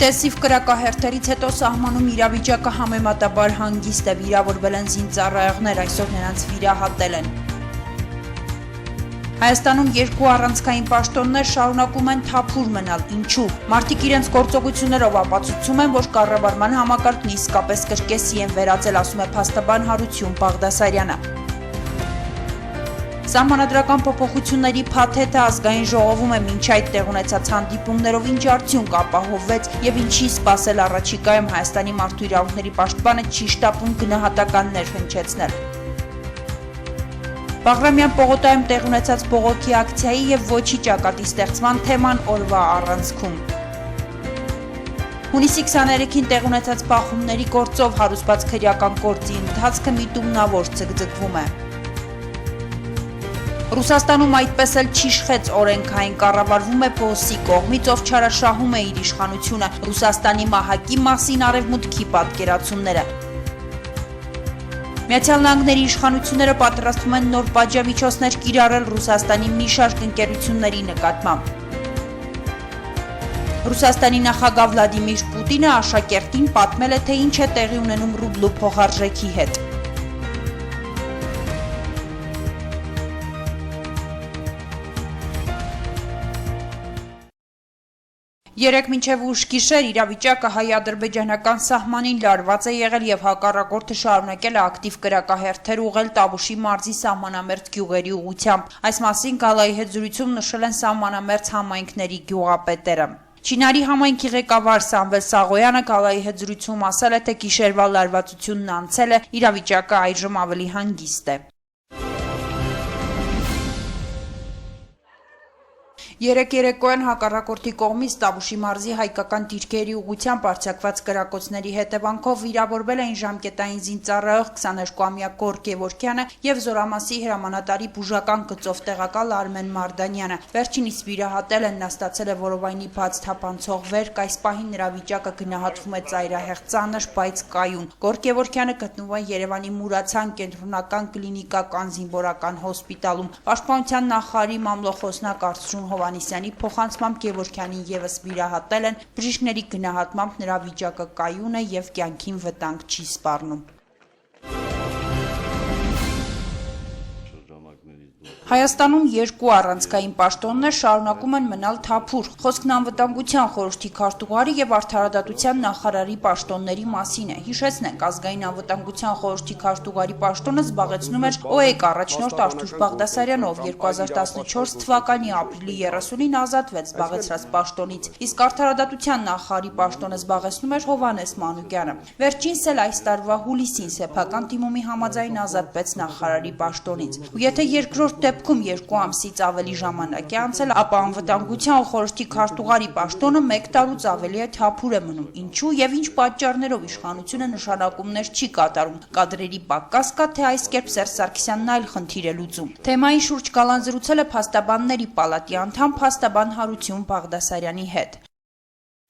Ինտենսիվ կրակահերթերից հետո սահմանում իրավիճակը համեմատաբար հանգիստ է, վիրավորվել են զինծառայողներ, այսօր նրանց վիրահատել են։ Հայաստանում երկու առանցքային պաշտոններ շարունակում են թափուր մնալ, ինչու։ Մարդիկ իրենց գործողություններով ապացուցում են, որ կառավարման համակարգն իսկապես կրկեսի են վերածել, ասում է փաստաբան Հարություն Բաղդասարյանը։ Սահմանադրական փոփոխությունների փաթեթը ազգային ժողովում է, մինչ այդ տեղ ունեցած հանդիպումներով ինչ արդյունք ապահովվեց եւ ինչի սպասել առաջիկայում, Հայաստանի մարդու իրավունքների պաշտպանը չի շտապում գնահատականներ հնչեցնել։ Բաղրամյան պողոտայում տեղ ունեցած բողոքի ակցիայի եւ ոչի ճակատի ստեղծման թեման օրվա առանցքում։ Հունիսի 23-ին տեղ ունեցած բախումների գործով հարուսված քրեական գործի ընթացքը միտումնավոր ցգձգվում է։ Ռուսաստանում այդպես էլ չիշխեց օրենքային, կառավարվում է փոսի կողմից, ով չարաշահում է իր իշխանությունը, Ռուսաստանի մահակի մասին արևմուտքի պատկերացումները։ Միացյալ Նահանգների իշխանությունները պատրաստվում են նոր պատժամիջոցներ կիրառել Ռուսաստանի մի շարք ընկերությունների նկատմամբ։ Ռուսաստանի նախագահ Վլադիմիր Պուտինը աշակերտին պատմել է, թե ինչ է տեղի ունենում ռուբլու փոխարժեքի հետ։ Երեկ մինչև ուշ գիշեր իրավիճակը հայ-ադրբեջանական սահմանին լարված է եղել եւ հակառակորդը շարունակել է ակտիվ կրակահերթեր ուղղել Տավուշի մարզի սահմանամերձ գյուղերի ուղղությամբ։ Այս մասին Գալայի հետ զրույցում նշել են սահմանամերձ համայնքների գյուղապետերը։ Չինարի համայնքի ղեկավար Սամվել Սաղոյանը Գալայի հետ զրույցում ասել է, թե գիշերվա լարվածությունն անցել է, իրավիճակը այժմ ավելի հանգիստ է։ Երեկ երեկոյան հակառակորդի կողմից Տավուշի մարզի հայկական դիրքերի ուղղությամբ արձակված կրակոցների հետևանքով վիրավորվել էին ժամկետային զինծառայող 22-ամյա Գորգ Գևորգյանը եւ Զորամասի հրամանատարի բուժական գծով տեղակալ Արմեն Մարդանյանը։ Վերջինիս վիրահատել են, նա ստացել է որովայնի բաց թափանցող վերք, այս պահին նրա վիճակը գնահատվում է ծայրահեղ ծանր, բայց կայուն։ Գորգ Գևորգյանը գտնվում է Երևանի Մուրացյան կենտրոնական կլինիկական զինվորական հոսպիտալում։ Պաշտպանության նախարարի մամլոխոսնակ Արծրուն Հովհաննիսյանի փոխանցմամբ Գևորգյանին եւս վիրահատել են, բժիշկների գնահատմամբ նրա վիճակը կայուն է եւ կյանքին վտանգ չի սպառնում։ Հայաստանում երկու առանցքային պաշտոններ շարունակում են մնալ թափուր։ Խոսքն անվտանգության խորհրդի քարտուղարի եւ արդարադատության նախարարի պաշտոնների մասին է։ Հիշեցնենք, ազգային անվտանգության խորհրդի քարտուղարի պաշտոնը զբաղեցնում էր ՕԵԿ առաջնորդ Արթուր Բաղդասարյանը, ով 2014 թվականի ապրիլի 30-ին ազատվեց զբաղեցրած պաշտոնից, իսկ արդարադատության նախարարի պաշտոնը զբաղեցնում էր Հովհաննես Մանուկյանը։ Վերջինս էլ այս տարվա հուլիսին սեփական դիմումի համաձայն ազատվեց նախարարի պաշտոնից։ Ու եթե երկրորդ դեպքում 2 ամսից ավելի ժամանակ է անցել, ապա անվտանգության խորհրդի քարտուղարի պաշտոնը 1 տարուց ավելի է թափուր է մնում։ Ինչու եւ ինչ պատճառներով իշխանությունը նշանակումներ չի կատարում։ Կադրերի պակաս կա, թե այս կերպ Սերժ Սարգսյանն այլ խնդիր է լուծում։ Թեմայի շուրջ կալանձրուցել է փաստաբանների պալատի անդամ փաստաբան Հարություն Բաղդասարյանի հետ։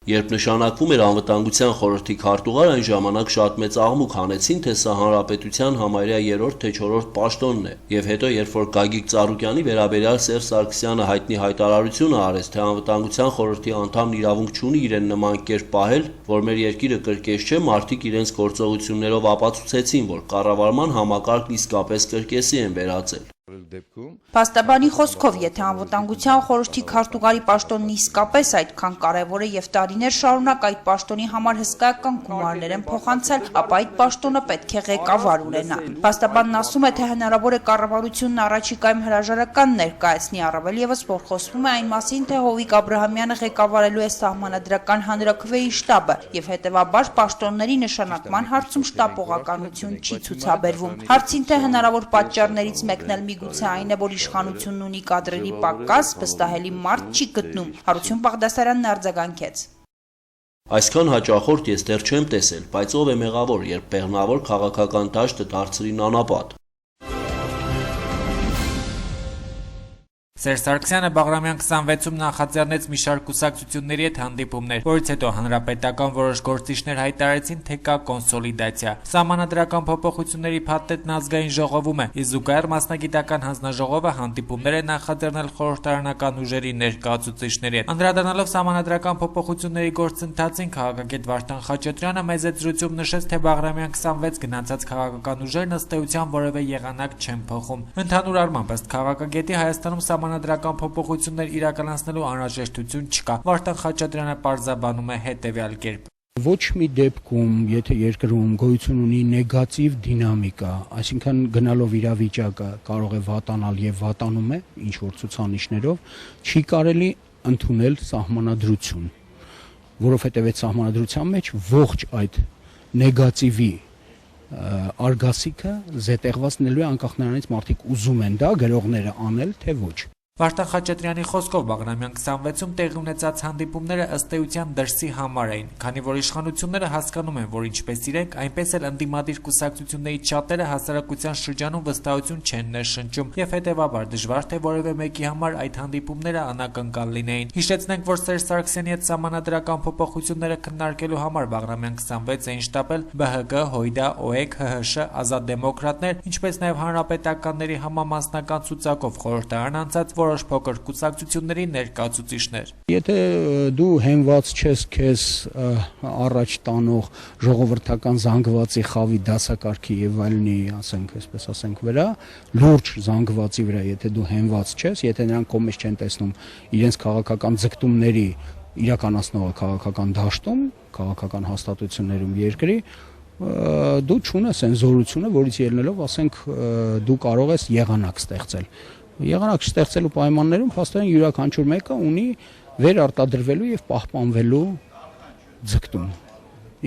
Երբ նշանակվում էր անվտանգության խորհրդի քարտուղար, այն ժամանակ շատ մեծ աղմուկ հանեցին, թե սա հանրապետության համարյա 3-րդ թե 4-րդ պաշտոնն է։ Եվ հետո, երբ որ Գագիկ Ծառուկյանի վերաբերյալ Սերժ Սարգսյանը հայտնի հայտարարությունը արեց, թե անվտանգության խորհրդի անդամն իրավունք չունի իրեն նման կերպ պահել, որ մեր երկիրը կրկես չէ, մարդիկ իրենց գործողություններով ապացուցեցին, որ կառավարման համակարգն իսկապես կրկեսի են վերածել։ Փաստաբանի խոսքով, եթե անվտանգության խորհրդի քարտուղարի պաշտոնն իսկապես այդքան կարևոր է եւ տարիներ շարունակ այդ պաշտոնի համար հսկայական գումարներ են փոխանցել, ապա այդ պաշտոնը պետք է ղեկավար ունենա։ Փաստաբանն ասում է, թե հնարավոր է կառավարությունն առաջիկայում հրաժարական ներկայացնի, առավել եւս որ խոսվում է այն մասին, թե Հովիկ Աբրահամյանը ղեկավարելու է Սահմանադրական հանրաքվեի շտաբը եւ հետեւաբար պաշտոնների նշանակման հարցում շտապողականություն չի ցուցաբերվում։ Հարցին, թե հնարավոր պատճառներից մեկն էլ միգուցե այն է, որ իշխանությունն ունի կադրերի պակաս, վստահելի մարդ չի գտնում, Հարություն Բաղդասարյանն արձագանքեց։ Այսքան հաճախորդ ես դեռ չեմ տեսել, բայց ով է մեղավոր, երբ բեղմնավոր քաղաքական դաշտը դարձրին անապատ։ Սերժ Սարգսյանը Բաղրամյան 26-ում նախաձեռնեց մի շարք կուսակցությունների հետ հանդիպումներ, որից հետո հանրապետական որոշ գործիչներ հայտարարեցին, թե կա կոնսոլիդացիա։ Սահմանադրական փոփոխությունների փաթեթն ազգային ժողովում է, իսկ զուգահեռ մասնագիտական հանձնաժողովը հանդիպումներ է նախաձեռնել խորհրդարանական ուժերի ներկայացուցիչների հետ։ Անդրադառնալով սահմանադրական փոփոխությունների գործընթացին, քաղաքագետ Վարդան Խաչատրյանը մեծ զրույցում նշեց, թե Բաղրամյան 26 գնացած քաղաքական ուժերն ըստ էության որևէ եղանակ չեն փոխում։ Ընդհանուր առմամբ, ըստ քաղաքագետի, Հայաստանում Սահմանադրական փոփոխություններ իրականացնելու անհրաժեշտություն չկա։ Վարդան Խաչատրյանը պարզաբանում է հետևյալ կերպ. Ոչ մի դեպքում, եթե երկրում գոյություն ունի նեգատիվ դինամիկա, այսինքն գնալով իրավիճակը կարող է վատանալ եւ վատանում է ինչ որ ցուցանիշներով, չի կարելի ընդունել սահմանադրություն, որովհետեւ այդ սահմանադրության մեջ ողջ այդ նեգատիվի արգասիքը զետեղված լինելու է անկախ նրանից մարդիկ ուզում են դա գրողները անել թե ոչ։ Վարդան Խաչատրյանի խոսքով Բաղրամյան 26-ում տեղի ունեցած հանդիպումները ըստ էության դրսի համար էին, քանի որ իշխանությունները հասկանում են, որ ինչպես իրենք, այնպես էլ ընդդիմադիր կուսակցությունների շատերը հասարակության շրջանում վստահություն չեն ներշնչում եւ հետեւաբար դժվար թե որևէ մեկի համար այդ հանդիպումները անակնկալ լինեին։ Հիշեցնենք, որ Սերժ Սարգսյանի հետ սահմանադրական փոփոխությունները քննարկելու համար Բաղրամյան 26 էին շտապել ԲՀԿ, ՀՅԴ, ՕԵԿ, ՀՀՇ, Ազատ դեմոկրատներ, ինչպես նաեւ հանրապետականների համամասնական ցուցակով խորհրդարան անցած որոշ փոքր կուսակցությունների ներկայացուցիչներ։ Եթե դու հենված չես քեզ առաջ տանող ժողովրդական զանգվածի խավի դասակարգի եւ այլնի, ասենք, այսպես ասենք, վրա, լուրջ զանգվածի վրա, եթե դու հենված չես, եթե նրանք քո մեջ չեն տեսնում իրենց քաղաքական ձգտումների իրականացնողը քաղաքական դաշտում, քաղաքական հաստատություններում երկրի, դու չունես այն զորությունը, որից ելնելով, ասենք, դու կարող ես եղանակ ստեղծել։ Եղանակ ստեղծելու պայմաններում փաստորեն յուրաքանչյուր մեկը ունի վերարտադրվելու եւ պահպանվելու ձգտում,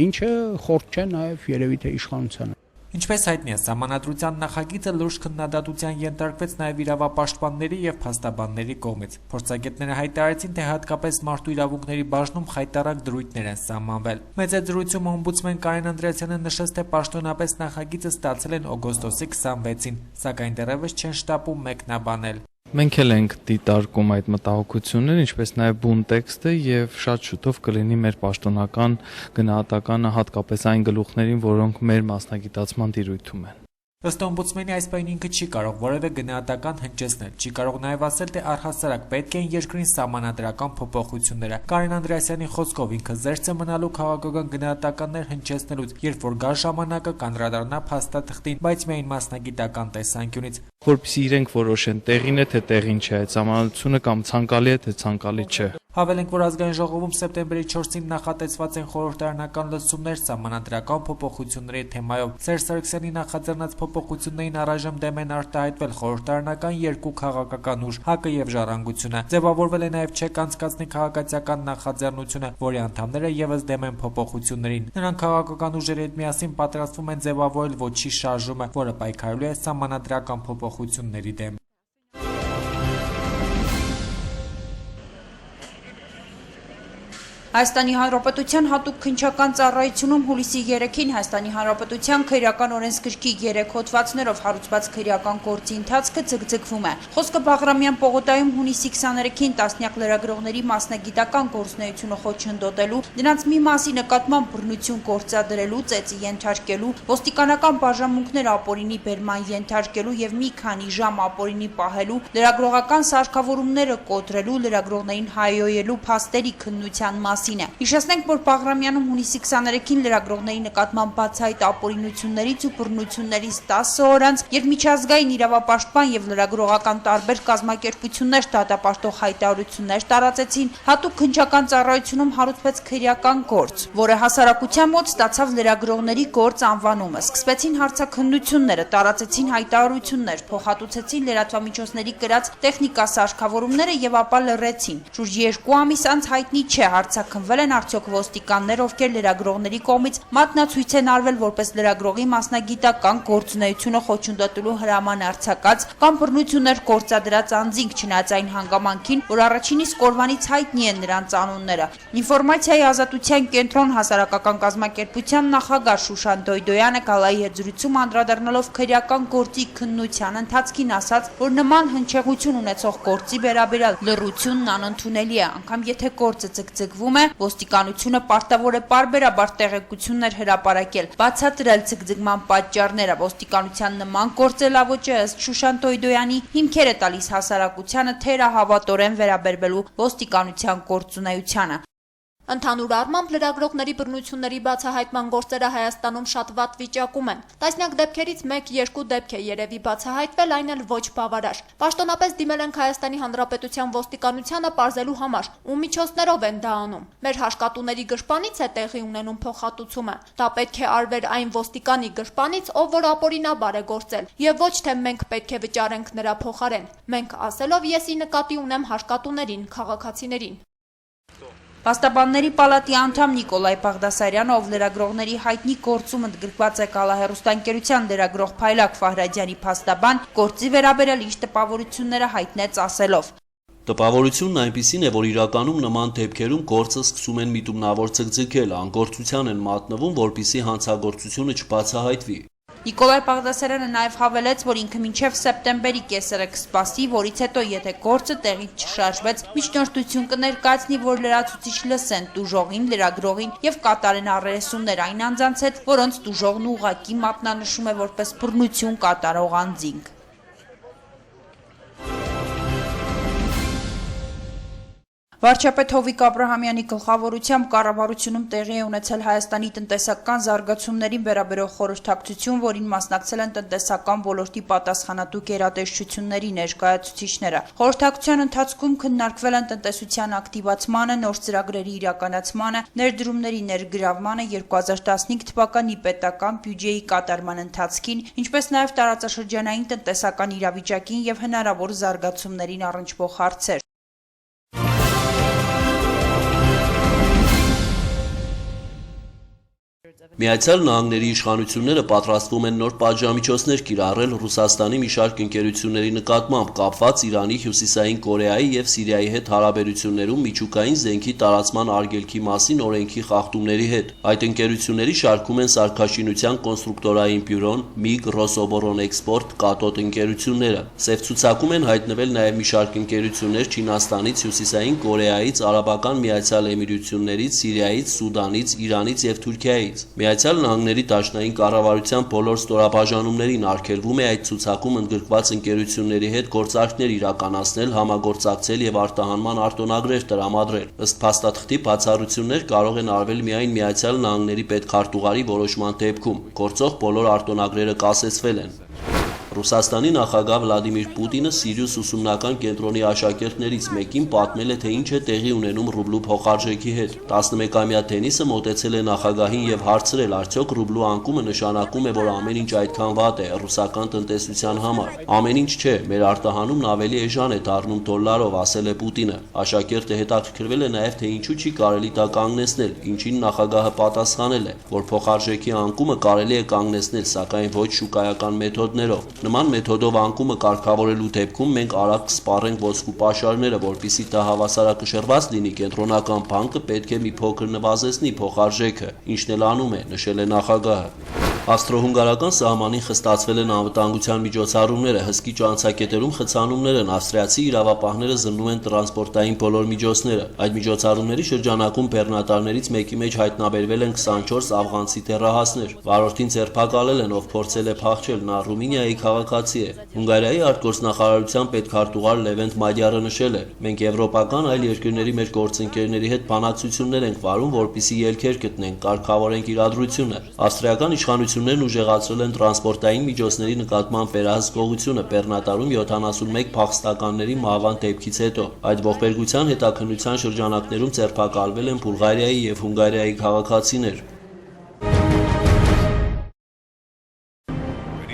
ինչը խորտ չէ նաեւ երևի թե իշխանությանը։ Ինչպես հայտնի է, սահմանադրության նախագիծը լուրջ քննադատության ենթարկվեց նաև իրավապաշտպանների եւ փաստաբանների կողմից։ Փորձագետները հայտարարեցին, թե հատկապես մարդու իրավունքների բաժնում խայտառակ դրույթներ են սահմանվել։ Մեծ զրույցում օմբուդսմեն Կարեն Անդրեասյանը նշեց, թե պաշտոնապես նախագիծը ստացել են օգոստոսի 26-ին, սակայն դեռևս չեն շտապում մեկնաբանել։ Մենք էլ ենք դիտարկում այդ մտահոգությունները, ինչպես նաև բուն տեքստը եւ շատ շուտով կլինի մեր պաշտոնական գնահատականը հատկապես այն գլուխներին, որոնք մեր մասնագիտացման տիրույթում են։ Ըստ օմբուդսմենի այս պայն ինքը չի կարող որևէ գնահատական հնչեցնել, չի կարող նաև ասել, թե առհասարակ պետք են երկրին սահմանադրական փոփոխությունները։ Կարեն Անդրեասյանի խոսքով ինքը զերծ է մնալու քաղաքական գնահատականներ հնչեցնելուց, երբ որ գա ժամանակը կանդրադառնա փաստաթղթին, բայց միայն մասնագիտական տեսանկյունից, որպեսզի իրենք որոշեն տեղին է թե տեղին չէ, այդ սահմանադրությունը կամ ցանկալի է թե ցանկալի չէ։ Հավելենք, որ ազգային ժողովում սեպտեմբերի 4-ին նախատեսված են խորհրդարանական լսումներ սահմանադրական փոփոխությունների թեմայով։ Սերժ Սարգսյանի նախաձեռնած փոփոխություններին առայժմ դեմ են արտահայտվել խորհրդարանական երկու քաղաքական ուժ՝ ՀԱԿ-ը եւ Ժառանգությունը։ Ձևավորվել է նաեւ չեք անցկացնի քաղաքացիական նախաձեռնությունը, որի անդամները եւս դեմ են փոփոխություններին։ Նրանք քաղաքական ուժերի հետ միասին պատրաստվում են ձևավորել ոչի շարժումը, որը պայքարելու է սահմանադրական փոփոխությունների դեմ։ Հայաստանի Հանրապետության հատուկ քննչական ծառայությունում հուլիսի 3-ին Հայաստանի Հանրապետության քրեական օրենսգրքի 3 հոդվածներով հարուցված քրեական գործի ընթացքը ձգձգվում է։ Խոսքը Բաղրամյան պողոտայում հունիսի 23-ին տասնյակ լրագրողների մասնագիտական գործունեությունը խոչընդոտելու, նրանց մի մասի նկատմամբ բռնություն գործադրելու, ծեծի ենթարկելու, ոստիկանական բաժանմունքներ ապօրինի բերման ենթարկելու եւ մի քանի ժամ ապօրինի պահելու, լրագրողական սարքավորումները կոտրելու, լրագրողներին հայոյելու փաստերի քննության Հիշեցնենք, որ Բաղրամյանում հունիսի 23-ին լրագրողների նկատմամբ բացահայտ ապօրինություններից ու բռնություններից 10 օր անց, երբ միջազգային իրավապաշտպան եւ լրագրողական տարբեր կազմակերպություններ դատապարտող հայտարարություններ տարածեցին, հատուկ քննչական ծառայությունում հարուցվեց քրեական գործ, որը հասարակության մոտ ստացավ լրագրողների գործ անվանումը։ Սկսվեցին հարցաքննությունները, տարածեցին հայտարարություններ, փոխհատուցեցին լրատվամիջոցների կրած տեխնիկա սարքավորումները եւ ապա լռեցին։ Շուրջ 2 ամիս անց հայտնի չէ հարցական հետաքննվել են արդյոք ոստիկաններ, ովքեր լրագրողների կողմից մատնացույց են արվել որպես լրագրողի մասնագիտական գործունեությունը խոչընդոտելու հրաման արձակած կամ բռնություններ գործադրած անձինք, չնայած այն հանգամանքին, որ առաջին իսկ օրվանից հայտնի են նրանց անունները։ Ինֆորմացիայի ազատության կենտրոն հասարակական կազմակերպության նախագահ Շուշան Դոյդոյանը գալայի հետ զրույցում անդրադառնալով քրեական գործի քննության ընթացքին ասաց, որ նման հնչեղություն ունեցող գործի վերաբերյալ լռությունն անընդունելի է, անգամ եթե գործը ձգձգվում է, ոստիկանությունը պարտավոր է պարբերաբար տեղեկություններ հրապարակել, բացատրել ձգձգման պատճառները։ Ոստիկանության նման գործելավոճը ըստ Շուշան Դոյդոյանի հիմքեր է տալիս հասարակությանը թերահավատորեն վերաբերվելու ոստիկանության գործունեությանը։ Ընդհանուր առմամբ լրագրողների բռնությունների բացահայտման գործերը Հայաստանում շատ վատ վիճակում են։ Տասնյակ դեպքերից 1-2 դեպք է երևի բացահայտվել, այն էլ ոչ բավարար։ Պաշտոնապես դիմել ենք Հայաստանի Հանրապետության ոստիկանությանը պարզելու համար, ու միջոցներով են դա անում։ Մեր հաշկատուների գրպանից է տեղի ունենում փոխհատուցումը։ Դա պետք է արվեր այն ոստիկանի գրպանից, ով որ ապօրինաբար է գործել, եւ ոչ թե մենք պետք է վճարենք նրա փոխարեն։ Մենք ասելով եսի նկատի ունեմ հաշկատուներին, քաղաքացիներին։ Փաստաբանների պալատի անդամ Նիկոլայ Բաղդասարյանը, ով լրագրողների հայտնի գործում ընդգրկված է Կալահեռուստաընկերության լրագրող Փայլակ Ֆահրադյանի փաստաբան, գործի վերաբերյալ իր տպավորությունները հայտնեց ասելով. Տպավորությունն այնպիսին է, որ իրականում նման դեպքերում գործը սկսում են միտումնավոր ցկցկել, անգործության են մատնվում, որպիսի հանցագործությունը չբացահայտվի։ Նիկոլայ Բաղդասարյանը նաև հավելեց, որ ինքը մինչև սեպտեմբերի կեսերը կսպասի, որից հետո եթե գործը տեղից չշարժվեց, միջնորդություն կներկայացնի, որ լրացուցիչ լսեն տուժողին, լրագրողին եւ կատարեն առերեսումներ այն անձանց հետ, որոնց տուժողն ուղղակի մատնանշում է որպես բռնություն կատարող անձինք։ Վարչապետ Հովիկ Աբրահամյանի գլխավորությամբ կառավարությունում տեղի է ունեցել Հայաստանի տնտեսական զարգացումներին վերաբերող խորհրդակցություն, որին մասնակցել են տնտեսական ոլորտի պատասխանատու գերատեսչությունների ներկայացուցիչները։ Խորհրդակցության ընթացքում քննարկվել են տնտեսության ակտիվացմանը, նոր ծրագրերի իրականացմանը, ներդրումների ներգրավմանը, 2015 թվականի պետական բյուջեի կատարման ընթացքին, ինչպես նաև տարածաշրջանային տնտեսական իրավիճակին եւ հնարավոր զարգացումներին առնչվող հարցեր։ Միացյալ Նահանգների իշխանությունները պատրաստվում են նոր պատժամիջոցներ կիրառել Ռուսաստանի մի շարք ընկերությունների նկատմամբ կապված Իրանի, Հյուսիսային Կորեայի եւ Սիրիայի հետ հարաբերություններում միջուկային զենքի տարածման արգելքի մասին օրենքի խախտումների հետ։ Այդ ընկերությունների շարքում են Սարքաշինության կոնստրուկտորային բյուրոն, ՄԻԳ, Ռոսոբորոնէքսպորտ, Կատոտ ընկերությունները։ Սև ցուցակում են հայտնվել նաեւ մի շարք ընկերություններ Չինաստանից, Հյուսիսային Կորեայից, Արաբական Միացյալ Էմիրություններից, Սիրիայից, Սուդանից, Իրանից եւ Թուրքիայից։ Միացյալ Նահանգների դաշնային կառավարության բոլոր ստորաբաժանումներին արգելվում է այդ ցուցակում ընդգրկված ընկերությունների հետ գործարքներ իրականացնել, համագործակցել եւ արտահանման արտոնագրեր տրամադրել։ Ըստ փաստաթղթի բացառություններ կարող են արվել միայն Միացյալ Նահանգների պետքարտուղարի որոշման դեպքում։ Գործող բոլոր արտոնագրերը կասեցվել են։ Ռուսաստանի նախագահ Վլադիմիր Պուտինը Սիրիուս ուսումնական կենտրոնի աշակերտներից մեկին պատմել է, թե ինչ է տեղի ունենում ռուբլու փոխարժեքի հետ։ 11-ամյա Դենիսը մոտեցել է նախագահին եւ հարցրել, արդյոք ռուբլու անկումը նշանակում է, որ ամեն ինչ այդքան վատ է ռուսական տնտեսության համար։ Ամեն ինչ չէ, մեր արտահանումն ավելի էժան է դառնում դոլարով, ասել է Պուտինը։ Աշակերտը հետաքրքրվել է նաեւ, թե ինչու չի կարելի դա կանգնեցնել, ինչին նախագահը պատասխանել է, որ փոխարժեքի անկումը կարելի է կանգնեցնել, սակայն ոչ շուկայական մեթոդներով։ Նման մեթոդով անկումը կարգավորելու դեպքում մենք արագ կսպառենք ոսկու պաշարները, որպեսզի դա հավասարակշռված լինի, կենտրոնական բանկը պետք է մի փոքր նվազեցնի փոխարժեքը, ինչն էլ անում է, նշել է նախագահը։ Ավստրո-հունգարական սահմանին խստացվել են անվտանգության միջոցառումները, հսկի ճանցակետերում խցանումներ են, ավստրիացի իրավապահները զննում են տրանսպորտային բոլոր միջոցները։ Այդ միջոցառումների շրջանակում բեռնատարներից մեկի մեջ հայտնաբերվել են 24 աֆղանցի տեռահասներ։ Վարորդին ձերբակալել են, ով փորձել է փախչել, նա Ռումինիայի քաղաքացի է։ Հունգարիայի արտգործնախարարության պետքարտուղար Լևենտ Մադյարը նշել է. «Մենք եվրոպական այլ երկրների մեր գործընկերների հետ բանակցություններ ենք վարում, որպեսզի ելքեր գտնենք, կարգավորենք իրադրությունը»։ Ավստրիական իշխանություններն ուժեղացրել են տրանսպորտային միջոցների նկատմամբ վերահսկողությունը Բեռնատարում 71 փախստականների մահվան դեպքից հետո։ Այդ ողբերգության հետաքննության շրջանակներում ձերբակալվել են Բուլղարիայի եւ Հունգարիայի քաղաքացիներ։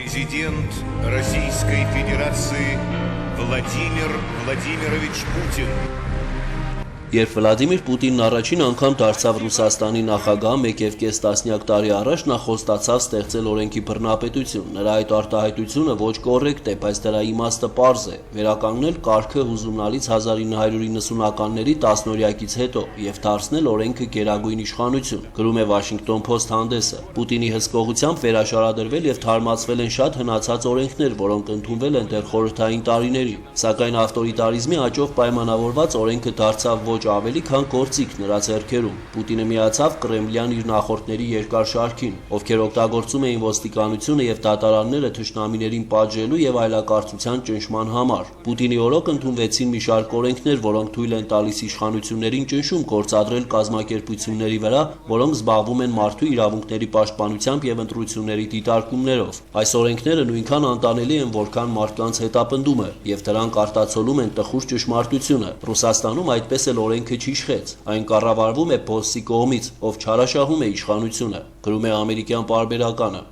Президент Российской Федерации Владимир Владимирович Путин Երբ Վլադիմիր Պուտինն առաջին անգամ դարձավ Ռուսաստանի նախագահ 1.5 տասնյակ տարի առաջ, նա խոստացավ ստեղծել օրենքի բռնապետություն։ Նրա այդ արտահայտությունը ոչ կոռեկտ է, բայց դրա իմաստը պարզ է՝ վերականգնել կարգը հուզումնալից 1990-ականների տասնօրյակից հետո եւ դարձնել օրենքը գերագույն իշխանություն, գրում է Washington Post հանդեսը։ Պուտինի հսկողությամբ վերաշարադրվել եւ թարմացվել են շատ հնացած օրենքներ, որոնք ընդունվել են դեռ խորհրդային տարիներին, սակայն ավտորիտարիզմի աճով պայմանավորված օրենքը դարձավ ոչ ավելի քան գործիք նրա ձեռքերում։ Պուտինը միացավ կրեմլյան իր նախորդների երկար շարքին, ովքեր օգտագործում էին ոստիկանությունը եւ դատարանները թշնամիներին պատժելու եւ այլակարծության ճնշման համար։ Պուտինի օրոք ընդունվեցին մի շարք օրենքներ, որոնք թույլ են տալիս իշխանություններին ճնշում գործադրել կազմակերպությունների վրա, որոնք զբաղվում են մարդու իրավունքների պաշտպանությամբ եւ ընտրությունների դիտարկումներով։ Այս օրենքները նույնքան անտանելի են, որքան մարդկանց հետապնդումը, եւ դրանք արտացոլում են տխուր ճշմարտությունը։ Ռուսաստանում այդպես էլ օրենքը չիշխեց, այն կառավարվում է բոսսի կողմից, ով չարաշահում է իշխանությունը, գրում է ամերիկյան պարբերականը։